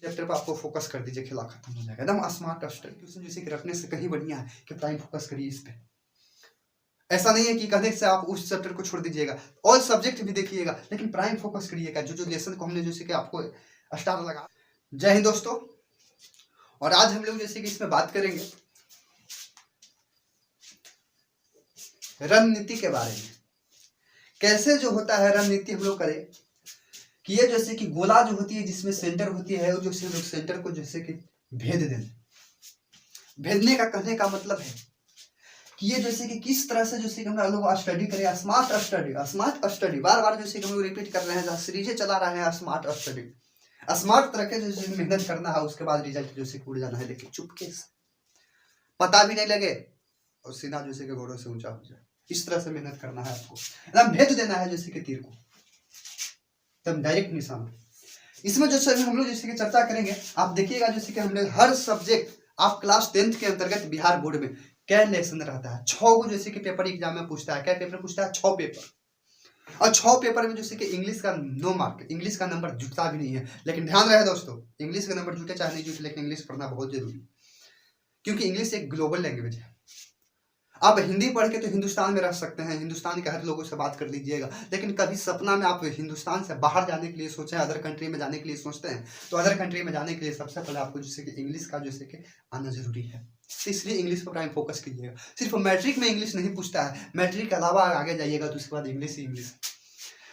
Chapter पर आपको focus कर दीजिए, खिला खत्म हो जाएगा एकदम स्मार्ट स्टडी। ट्यूशन जैसे कि रखने से कहीं बढ़िया है कि प्राइम फोकस करिए इस पे। ऐसा नहीं है कि कहने से आप उस चैप्टर को छोड़ दीजिएगा, ऑल सब्जेक्ट भी देखिएगा, लेकिन प्राइम फोकस करिएगा। जो जो लेसन को हमने जैसे कि आपको स्टार लगा। जय हिंद दोस्तों, और आज हम लोग जैसे कि इसमें बात करेंगे रणनीति के बारे में। कैसे जो होता है रणनीति हम लोग करें कि ये जैसे कि गोला जो होती है जिसमें सेंटर होती है, वो जो सेंटर को जैसे कि भेद दें। भेदने का कहने का मतलब है कि ये जैसे कि किस तरह से जैसे कि हम लोग स्टडी करें, स्मार्ट स्टडी। स्मार्ट स्टडी बार बार जैसे कि हम लोग रिपीट कर रहे हैं, सीरीजें चला रहे हैं। स्मार्ट स्टडी, स्मार्ट तरह के जैसे मेहनत करना है, उसके बाद रिजल्ट जैसे उड़ जाना है, लेकिन चुपके से पता भी नहीं लगे और सीधा जैसे कि घोड़ों से ऊंचा हो जाए। इस तरह से मेहनत करना है आपको, एकदम भेद देना है जैसे कि तीर को, एकदम डायरेक्ट निशान। इसमें जैसे हम लोग जैसे कि चर्चा करेंगे, आप देखिएगा जैसे कि हमने हर सब्जेक्ट, आप क्लास 10th के अंतर्गत बिहार बोर्ड में क्या लेसन रहता है, 6 को जैसे कि पेपर एग्जाम में पूछता है। क्या पेपर पूछता है? 6 पेपर। और 6 पेपर में जैसे कि इंग्लिश का 9 मार्क, इंग्लिश का नंबर जुटता भी नहीं है। लेकिन ध्यान रहे दोस्तों, इंग्लिश का नंबर जुटे चाहे नहीं जुटे, लेकिन इंग्लिश पढ़ना बहुत जरूरी, क्योंकि इंग्लिश एक ग्लोबल लैंग्वेज है। आप हिंदी पढ़ के तो हिंदुस्तान में रह सकते हैं, हिंदुस्तान के हर लोगों से बात कर लीजिएगा, लेकिन कभी सपना में आप हिंदुस्तान से बाहर जाने के लिए सोचें, अदर कंट्री में जाने के लिए सोचते हैं, तो अदर कंट्री में जाने के लिए सबसे पहले आपको जैसे कि इंग्लिश का जैसे कि आना जरूरी है। तो इसलिए इंग्लिश पर प्राइम फोकस कीजिएगा। सिर्फ मैट्रिक में इंग्लिश नहीं पूछता है, मैट्रिक के अलावा आगे जाइएगा तो उसके बाद इंग्लिश ही इंग्लिश।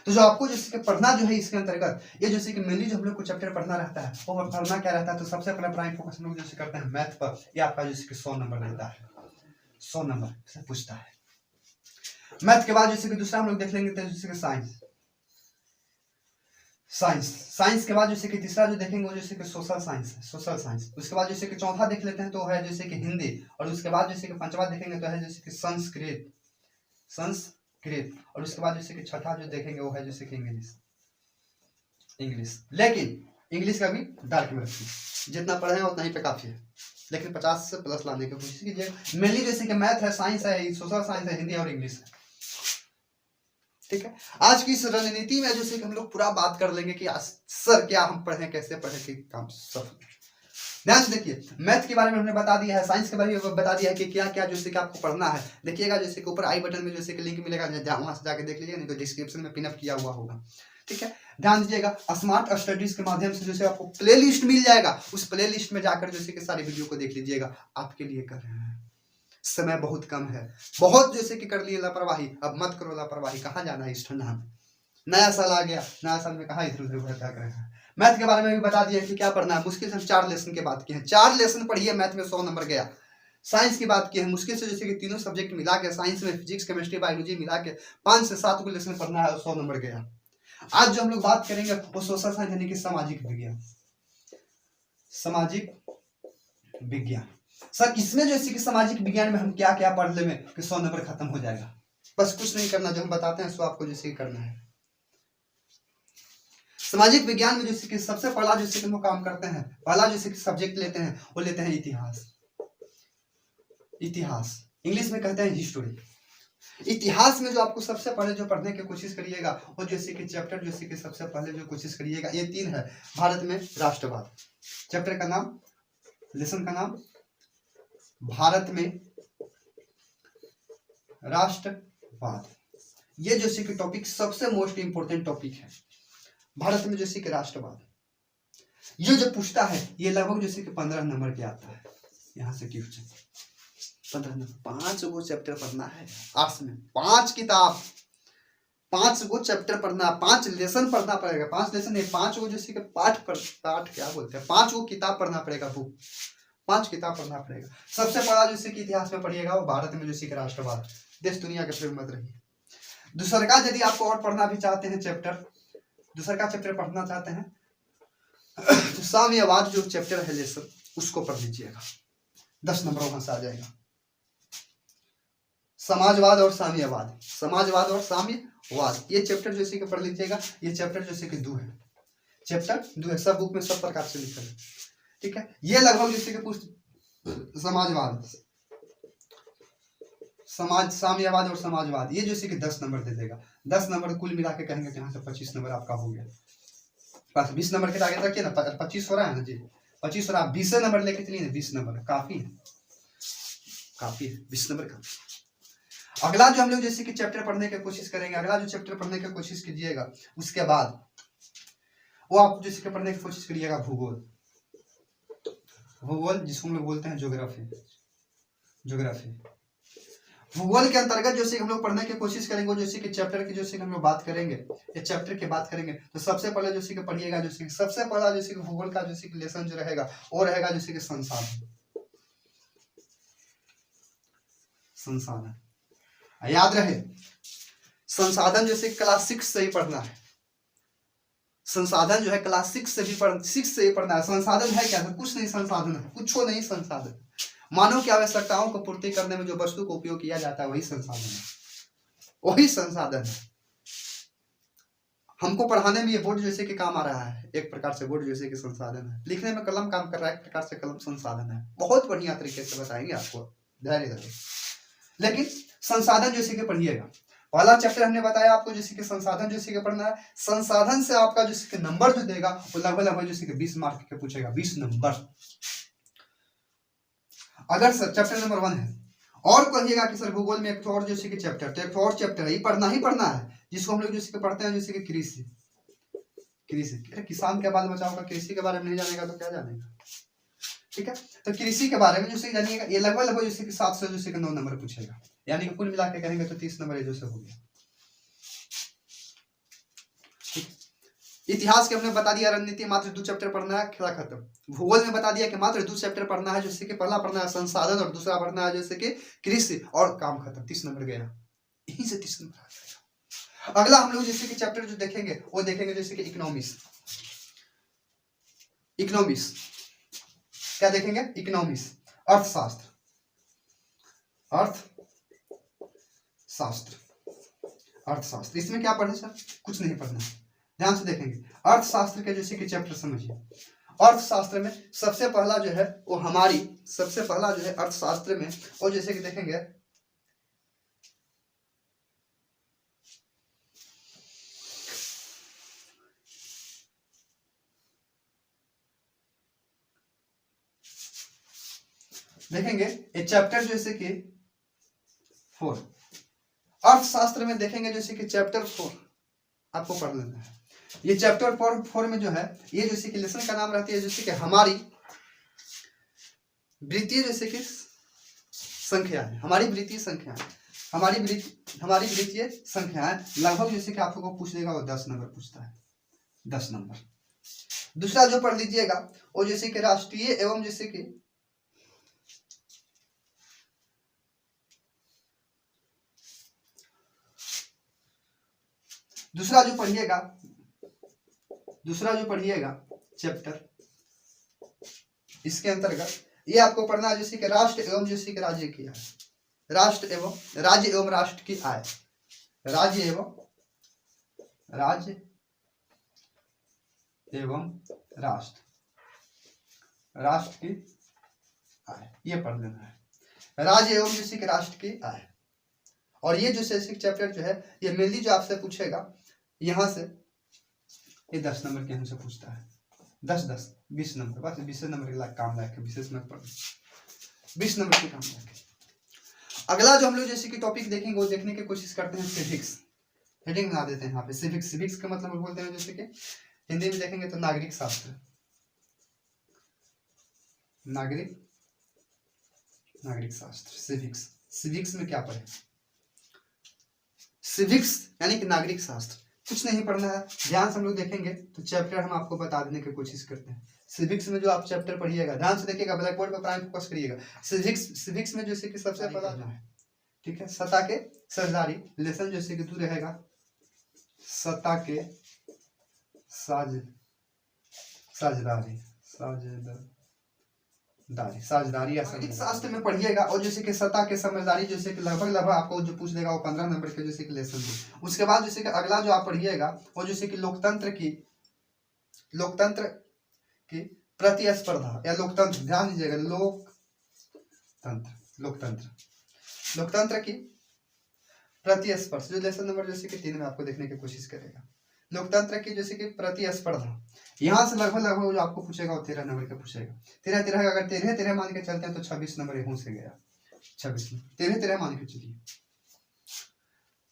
तो जो आपको जैसे कि पढ़ना जो है इसके अंतर्गत, ये जैसे कि मेनली जो हम लोग को चैप्टर पढ़ना रहता है, वो पढ़ना क्या रहता है, तो सबसे पहले प्राइम फोकस हम लोग जैसे करते हैं मैथ पर। ये आपका जैसे कि 100 नंबर रहता है, 100 नंबर से पूछता है मैथ के बाद। जैसे कि दूसरा हम लोग देख लेंगे तो जैसे कि साइंस, साइंस के बाद जैसे कि तीसरा जो देखेंगे वो जैसे कि सोशल साइंस है, सोशल साइंस। उसके बाद जैसे कि चौथा देख लेते हैं तो है जैसे कि हिंदी, और उसके बाद जैसे कि पांचवा देखेंगे तो है जैसे कि संस्कृत, संस्कृत। और उसके बाद जैसे कि छठा जो देखेंगे वो है जैसे कि इंग्लिश, इंग्लिश। लेकिन इंग्लिश का भी डार्क में रखिए, जितना पढ़े उतना ही पे काफी है, लेकिन 50 से प्लस लाने की कोशिश कीजिए। मेनली जैसे कि मैथ है, साइंस है, सोशल साइंस है, हिंदी और इंग्लिश है। ठीक है, आज की इस रणनीति में जैसे कि हम लोग पूरा बात कर लेंगे कि सर क्या हम पढ़ें, कैसे पढ़ें, कि काम सब। ध्यान से देखिए, मैथ के बारे में हमने बता दिया है, साइंस के बारे में बता दिया है कि क्या क्या जैसे कि आपको पढ़ना है। देखिएगा जैसे कि ऊपर आई बटन में जैसे कि लिंक मिलेगा, वहां से जाके देख लीजिए, नहीं तो डिस्क्रिप्शन में पिनअप किया हुआ होगा। ठीक है, ध्यान दीजिएगा। स्मार्ट स्टडीज के माध्यम से जैसे आपको प्ले लिस्ट मिल जाएगा, उस प्ले लिस्ट में जाकर जैसे कि सारी वीडियो को देख लीजिएगा। आपके लिए कर रहे हैं, समय बहुत कम है, बहुत जैसे कि कर लिए लापरवाही, अब मत करो लापरवाही। कहाँ जाना है इस ठंडा में, नया साल आ गया, नया साल में कहाँ इधर उधर भटका कर रहे हैं। मैथ के बारे में भी बता दिया कि क्या पढ़ना है, मुश्किल से 4 लेसन की बात की है, 4 लेसन पढ़िए, मैथ में 100 नंबर गया। साइंस की बात की है, मुश्किल से जैसे कि तीनों सब्जेक्ट मिला के, साइंस में फिजिक्स, केमिस्ट्री, बायोलॉजी मिला के 5 से 7 को लेसन पढ़ना है, 100 नंबर गया। आज जो हम लोग बात करेंगे वो सोशल साइंस यानी कि सामाजिक विज्ञान, सामाजिक विज्ञान। सर इसमें जैसे कि सामाजिक विज्ञान में हम क्या क्या पढ़ ले में कि 100 नंबर खत्म हो जाएगा। बस कुछ नहीं करना, जो हम बताते हैं सो आपको जैसे करना है। सामाजिक विज्ञान में जैसे कि सबसे पहला जैसे कि हम काम करते हैं, पहला जैसे कि सब्जेक्ट लेते हैं वो लेते हैं इतिहास। इतिहास इंग्लिश में कहते हैं हिस्टोरी। इतिहास में जो आपको सबसे पहले जो पढ़ने की कोशिश करिएगा वो जैसे कि चैप्टर जैसे कि सबसे पहले जो कोशिश करिएगा, ये 3 है। भारत में राष्ट्रवाद, चैप्टर का नाम, लेसन का नाम भारत में राष्ट्रवाद। ये जैसे कि टॉपिक सबसे मोस्ट इंपोर्टेंट टॉपिक है, भारत में जैसे कि राष्ट्रवाद। ये जो पूछता है ये लगभग जैसे कि 15 नंबर के आता है। यहाँ से क्वेश्चन 15 नंबर, 5 गो चैप्टर पढ़ना है आर्ट्स में, 5 किताब, 5 गो चैप्टर पढ़ना, 5 लेसन पढ़ना पड़ेगा। 5 लेसन नहीं, 5 गो जैसे कि पाठ क्या बोलते हैं, 5 गो किताब पढ़ना पड़ेगा, बुक 5 किताब पढ़ना पड़ेगा। सबसे बड़ा जैसे कि इतिहास में पढ़िएगा वो भारत में जैसे कि राष्ट्रवाद, देश दुनिया के फिर मत रहिए। दूसरा का यदि आपको और पढ़ना भी चाहते हैं चैप्टर, दूसरा का चैप्टर पढ़ना चाहते हैं तो साम्यवाद जो चैप्टर है लेसन उसको पढ़ लीजिएगा, 10 नंबर वहां से आ जाएगा। समाजवाद और साम्यवाद, समाजवाद और साम्यवाद, ये चैप्टर जैसे कि पढ़ लीजिएगा। ये चैप्टर जैसे कि 2 है, चैप्टर 2 है, सब बुक में सब प्रकार से लिखा है। ठीक है, ये लगभग जैसे कि समाजवाद, समाज, साम्यवाद और समाजवाद, ये जैसे कि 10 नंबर दे देगा। 10 नंबर कुल मिला के कहेंगे कि यहाँ से 25 नंबर आपका हो गया, बस 20 नंबर के आगे रखिए ना, 25 हो रहा है ना जी, 25 हो रहा है, 20 नंबर लेके चलिए, 20 नंबर काफी है, काफी है, 20 नंबर काफी। अगला जो हम लोग जैसे कि चैप्टर पढ़ने की कोशिश करेंगे, अगला जो चैप्टर पढ़ने की कोशिश कीजिएगा, उसके बाद वो आप जैसे कि पढ़ने की कोशिश करिएगा भूगोल। भूगोल जिसको हम लोग बोलते हैं ज्योग्राफी। ज्योग्राफी भूगोल के अंतर्गत जैसे हम लोग पढ़ने की कोशिश करेंगे, जैसे कि चैप्टर की जैसे हम लोग बात करेंगे, ये चैप्टर की बात करेंगे, तो सबसे पहले जैसे कि पढ़िएगा, जैसे सबसे पहला जैसे कि भूगोल का जैसे कि लेसन जो रहेगा वो रहेगा जैसे कि संसाधन। संसाधन याद रहे, संसाधन जैसे क्लास 6 से ही पढ़ना है। संसाधन जो है क्लास 6 से भी 6 से ही पढ़ना है। संसाधन है क्या? कुछ नहीं, संसाधन है कुछ नहीं, संसाधन मानव की आवश्यकताओं को पूर्ति करने में जो वस्तु का उपयोग किया जाता है वही संसाधन है, वही संसाधन है। हमको पढ़ाने में ये बोर्ड जैसे कि काम आ रहा है, एक प्रकार से बोर्ड जैसे कि संसाधन है। लिखने में कलम काम कर रहा है, एक प्रकार से कलम संसाधन है। बहुत बढ़िया तरीके से बताएंगे आपको, धैर्य धैर्य। लेकिन संसाधन जैसे कि पढ़िएगा, पहला चैप्टर हमने बताया आपको जैसे कि संसाधन जैसे कि पढ़ना है। संसाधन से आपका जैसे कि नंबर जो देगा वो लगभग जैसे कि 20 मार्क के पूछेगा, 20 नंबर। अगर सर चैप्टर नंबर 1 है और कहिएगा कि सर भूगोल में एक और जैसे कि चैप्टर, तो एक और चैप्टर है, ये पढ़ना ही पढ़ना है, जिसको हम लोग जैसे कि पढ़ते हैं जैसे कि कृषि। कृषि किसान के बाल बचाओ का, कृषि के बारे में नहीं जानेगा तो क्या जानेगा, ठीक है। तो कृषि के बारे में जैसे जानिएगा, ये लगभग जैसे कि 7 से जैसे कि 9 नंबर पूछेगा, यानी कि कुल मिला के कहेंगे तो 30 नंबर जैसे हो गया। इतिहास के हमने बता दिया, रणनीति मात्र 2 चैप्टर पढ़ना है, खेला खत्म। भूगोल में बता दिया कि मात्र 2 चैप्टर पढ़ना है, जैसे कि पहला पढ़ना है संसाधन और दूसरा पढ़ना है जैसे कि कृषि, और काम खत्म, 30 नंबर गया, यहीं से 30 नंबर आ जाएगा। अगला हम लोग जैसे कि चैप्टर जो देखेंगे वो देखेंगे जैसे कि इकोनॉमिक्स। इकोनॉमिक्स क्या देखेंगे? इकोनॉमिक्स, अर्थशास्त्र। अर्थशास्त्र, अर्थशास्त्र इसमें क्या पढ़े सर? कुछ नहीं पढ़ना, ध्यान से देखेंगे। अर्थशास्त्र के जैसे कि चैप्टर समझिए। अर्थशास्त्र में सबसे पहला जो है वो हमारी, सबसे पहला जो है अर्थशास्त्र में वो जैसे कि देखेंगे ये चैप्टर जैसे कि 4 अर्थशास्त्र में देखेंगे जैसे कि चैप्टर 4 आपको पढ़ लेना है। ये चैप्टर 4 में जो है ये जैसे कि लेसन का नाम रहती है जैसे कि हमारी वृत्तीय जैसे कि संख्या है, हमारी वृत्तीय संख्या है, हमारी वृत्तीय संख्या है। लगभग जैसे कि आपको पूछ देगा वो 10 नंबर पूछता है, 10 नंबर। दूसरा जो पढ़ लीजिएगा वो जैसे कि राष्ट्रीय एवं जैसे कि दूसरा जो पढ़िएगा चैप्टर, इसके अंतर्गत ये आपको पढ़ना है जैसे कि राष्ट्र एवं जैसे कि राज्य की आय, राज्य एवं राष्ट्र की आय, राज्य एवं राष्ट्र की आय, ये पढ़ लेना है, राज्य एवं जैसे कि राष्ट्र की आय। और ये जो शैक्षिक चैप्टर जो है ये मेनली जो आपसे पूछेगा यहाँ से, ये 10 नंबर के हमसे पूछता है, 20 नंबर, बस 20 नंबर के काम लायक, विशेष मत पढ़, 20 नंबर के काम लायक। अगला जो हम लोग जैसे कि टॉपिक देखेंगे वो देखने की कोशिश करते हैं सिविक्स। हेडिंग बना देते हैं यहाँ पे सिविक्स। सिविक्स का मतलब बोलते हैं जैसे कि हिंदी में देखेंगे तो नागरिक शास्त्र, नागरिक शास्त्र सिविक्स। सिविक्स में क्या पढ़े? सिविक्स यानी कि नागरिक शास्त्र, कुछ नहीं पढ़ना है, ध्यान से हम लोग देखेंगे तो चैप्टर हम आपको बता देने की कोशिश करते हैं। सिविक्स में जो आप चैप्टर पढ़िएगा ध्यान से देखिएगा, ब्लैक बोर्ड पर प्राइम फोकस करिएगा। सिविक्स में जैसे कि सबसे पहला जो है, ठीक है, सत्ता के साझेदारी, लेसन जैसे कि 2 रहेगा सत्ता के साझेदारी या शास्त्र में पढ़िएगा। और जैसे कि सत्ता के समझदारी जैसे कि लगभग आपको जो पूछ देगा वो 15 नंबर के जैसे कि लेसन दे। उसके बाद जैसे कि अगला जो आप पढ़िएगा वो जैसे कि लोकतंत्र की प्रतिस्पर्धा या लोकतंत्र, ध्यान दीजिएगा, लोकतंत्र की प्रतिस्पर्धा, जो लेसन नंबर जैसे कि 3 में आपको देखने की कोशिश करेगा। लोकतंत्र की जैसे कि प्रतिस्पर्धा, यहाँ से लगभग जो आपको पूछेगा वो 13 नंबर का पूछेगा। 13 अगर 13 मान के चलते हैं तो 26 नंबर यहाँ से गया, 26 नंबर 13 मान के चलिए।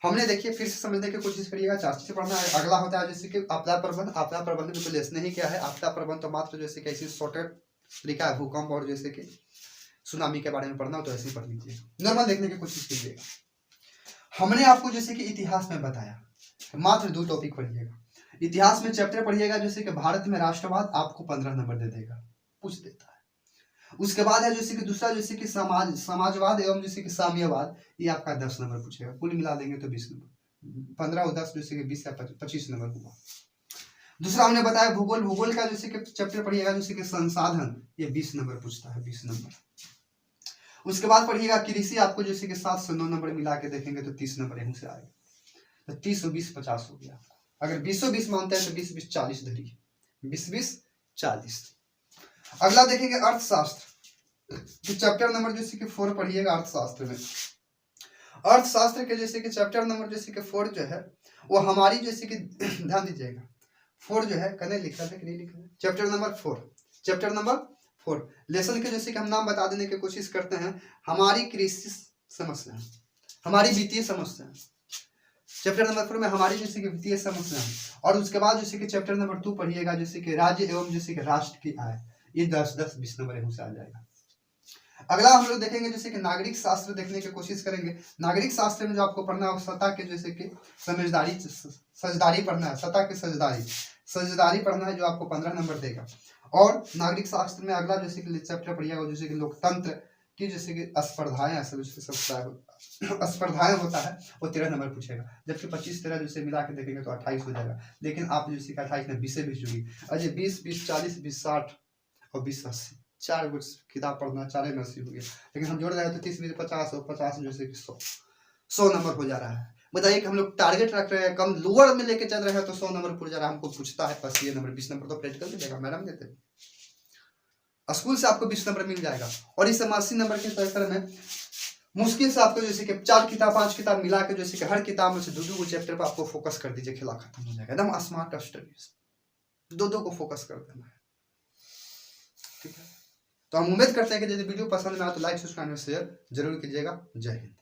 हमने देखिए फिर से समझने की कोशिश करिएगा, चार्ट से पढ़ना है। अगला होता है जैसे कि आपदा प्रबंधन। आपदा प्रबंधन बिल्कुल ऐसे नहीं क्या है, आपदा प्रबंधन तो मात्र जैसे कि ऐसी शॉर्टकट तरीका है, भूकंप और जैसे कि सुनामी के बारे में पढ़ना हो तो ऐसे ही पढ़ लीजिए, नॉर्मल देखने की कोशिश कीजिएगा। हमने आपको जैसे कि इतिहास में बताया, मात्र 2 टॉपिक पढ़िएगा। इतिहास में चैप्टर पढ़िएगा जैसे कि भारत में राष्ट्रवाद, आपको 15 नंबर दे देगा, पूछ देता है। उसके बाद है जैसे कि दूसरा जैसे कि समाजवाद एवं जैसे कि साम्यवाद, ये आपका 10 नंबर पूछेगा, कुल मिला देंगे तो 20 नंबर, 15 और 10 जैसे कि 20 या 25 नंबर हुआ। दूसरा हमने बताया भूगोल। भूगोल का जैसे कि चैप्टर पढ़िएगा जैसे कि संसाधन, ये 20 नंबर पूछता है, 20 नंबर। उसके बाद पढ़िएगा कृषि, आपको जैसे कि 7 से 9 नंबर मिला के देखेंगे तो 30 नंबर यहीं से आएगा, तो 30 और 20 50 हो गया। अगर 20 मानते हैं तो 20 40 धरिए, 20 40। अगला देखेंगे अर्थशास्त्र, तो चैप्टर नंबर जैसे कि 4 पढ़िएगा अर्थशास्त्र में। अर्थशास्त्र के जैसे कि चैप्टर नंबर जैसे कि 4 जो है वो हमारी जैसे कि ध्यान दीजिएगा, 4 जो है कने लिखा है कि नहीं लिखा है, chapter number 4, chapter number 4 lesson के जैसे कि हम नाम बता देने की कोशिश करते हैं, हमारी कृषि समस्या, हमारी वित्तीय समस्या। चैप्टर नंबर 4 में हमारी जैसे कि वित्तीय समस्या, और उसके बाद जैसे कि चैप्टर नंबर 2 पढ़िएगा जैसे कि राज्य एवं जैसे कि राष्ट्र की आय, ये 10-10 20 नंबर यहाँ से आ जाएगा। अगला हम लोग देखेंगे जैसे कि नागरिक शास्त्र देखने की कोशिश करेंगे। नागरिक शास्त्र में जो आपको पढ़ना है सतह के जैसे कि सजदारी पढ़ना है, सतह की सजदारी पढ़ना है, जो आपको 15 नंबर देगा। और नागरिक शास्त्र में अगला जैसे कि चैप्टर पढ़िएगा जैसे कि लोकतंत्र की जैसे कि स्पर्धाएं स्पर्धाएं होता है, वो 13 नंबर पूछेगा, जबकि 25-13 जैसे मिला के देखेंगे तो 28 हो जाएगा। लेकिन आप जैसे कि 28 में 20 जुड़ी, अजय 20 40 20 60 और 20 80, 4 किताब पढ़ना, 4 में 80 हो गया। लेकिन हम जोड़ रहे हैं तो 30 20 50 और 50 जैसे कि 100 नंबर हो जा रहा है। बताइए कि हम लोग टारगेट रख रहे हैं, कम लोअर में लेके चल रहे हैं तो 100 नंबर पूरा जा रहा है। हमको पूछता है बस ये नंबर 20 नंबर तो प्रैक्टिकल दे देगा, मैडम देते हैं, स्कूल से आपको 20 नंबर मिल जाएगा। और इस 80 नंबर के चक्कर में मुश्किल से आपको जैसे कि 4 किताब 5 किताब मिला के जैसे कि हर किताब में से 2-2 चैप्टर पर आपको फोकस कर दीजिए, खेला खत्म हो जाएगा, एकदम स्मार्ट स्टडीज, 2-2 को फोकस कर देना है, ठीक है। तो हम उम्मीद करते हैं कि यदि वीडियो पसंद में आए तो लाइक सब्सक्राइब शेयर जरूर कीजिएगा। जय हिंद।